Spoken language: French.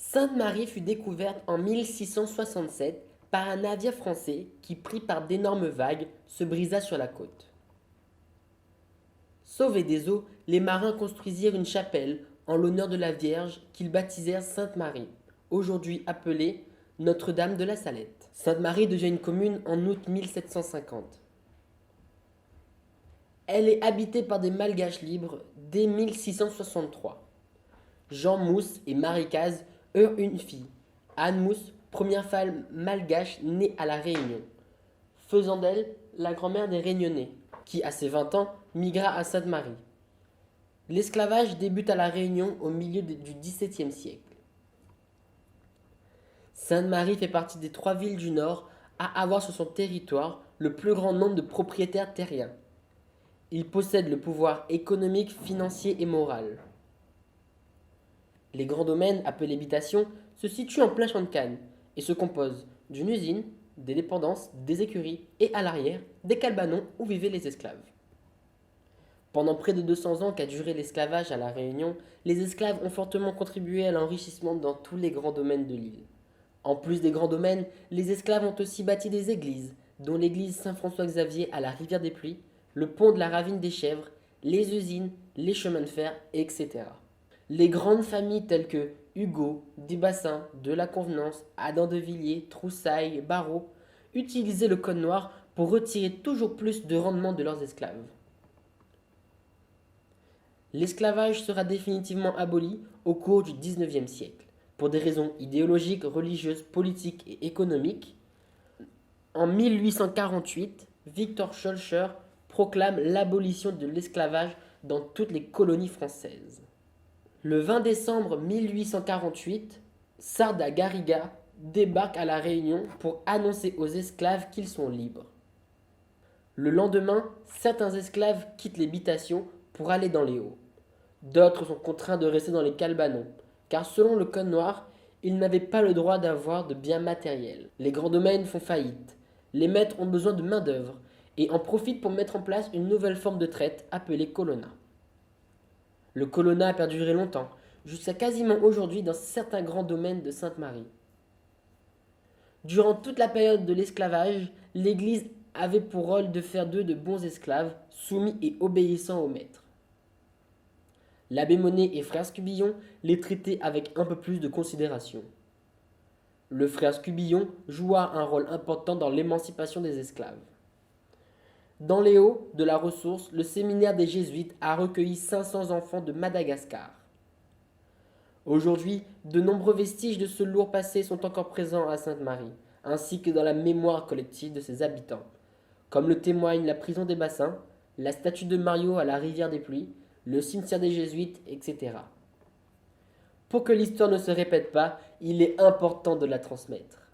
Sainte-Marie fut découverte en 1667 par un navire français qui, pris par d'énormes vagues, se brisa sur la côte. Sauvés des eaux, les marins construisirent une chapelle en l'honneur de la Vierge qu'ils baptisèrent Sainte-Marie, aujourd'hui appelée Notre-Dame de la Salette. Sainte-Marie devient une commune en août 1750. Elle est habitée par des malgaches libres dès 1663. Jean Mousse et Marie Caz eurent une fille, Anne Mousse, première femme malgache née à La Réunion, faisant d'elle la grand-mère des Réunionnais, qui, à ses 20 ans, migra à Sainte-Marie. L'esclavage débute à La Réunion au milieu du XVIIe siècle. Sainte-Marie fait partie des 3 villes du Nord à avoir sur son territoire le plus grand nombre de propriétaires terriens. Il possède le pouvoir économique, financier et moral. Les grands domaines, appelés habitations, se situent en plein champ de Cannes et se composent d'une usine, des dépendances, des écuries et, à l'arrière, des calbanons où vivaient les esclaves. Pendant près de 200 ans qu'a duré l'esclavage à La Réunion, les esclaves ont fortement contribué à l'enrichissement dans tous les grands domaines de l'île. En plus des grands domaines, les esclaves ont aussi bâti des églises, dont l'église Saint-François-Xavier à la rivière des Pluies, le pont de la Ravine des Chèvres, les usines, les chemins de fer, etc. Les grandes familles telles que Hugo, Desbassins, de la Convenance, Adam de Villiers, Troussailles, Barrault utilisaient le code noir pour retirer toujours plus de rendement de leurs esclaves. L'esclavage sera définitivement aboli au cours du XIXe siècle, pour des raisons idéologiques, religieuses, politiques et économiques. En 1848, Victor Schœlcher proclame l'abolition de l'esclavage dans toutes les colonies françaises. Le 20 décembre 1848, Sarda Garriga débarque à La Réunion pour annoncer aux esclaves qu'ils sont libres. Le lendemain, certains esclaves quittent l'habitation pour aller dans les hauts. D'autres sont contraints de rester dans les calbanons, car selon le code noir, ils n'avaient pas le droit d'avoir de biens matériels. Les grands domaines font faillite. Les maîtres ont besoin de main-d'œuvre et en profitent pour mettre en place une nouvelle forme de traite appelée colonna. Le colonna a perduré longtemps, jusqu'à quasiment aujourd'hui dans certains grands domaines de Sainte-Marie. Durant toute la période de l'esclavage, l'Église avait pour rôle de faire d'eux de bons esclaves, soumis et obéissants aux maîtres. L'abbé Monet et frère Scubillon les traitaient avec un peu plus de considération. Le frère Scubillon joua un rôle important dans l'émancipation des esclaves. Dans les hauts de la ressource, le séminaire des Jésuites a recueilli 500 enfants de Madagascar. Aujourd'hui, de nombreux vestiges de ce lourd passé sont encore présents à Sainte-Marie, ainsi que dans la mémoire collective de ses habitants, comme le témoignent la prison des Bassins, la statue de Mario à la rivière des Pluies, le cimetière des Jésuites, etc. Pour que l'histoire ne se répète pas, il est important de la transmettre.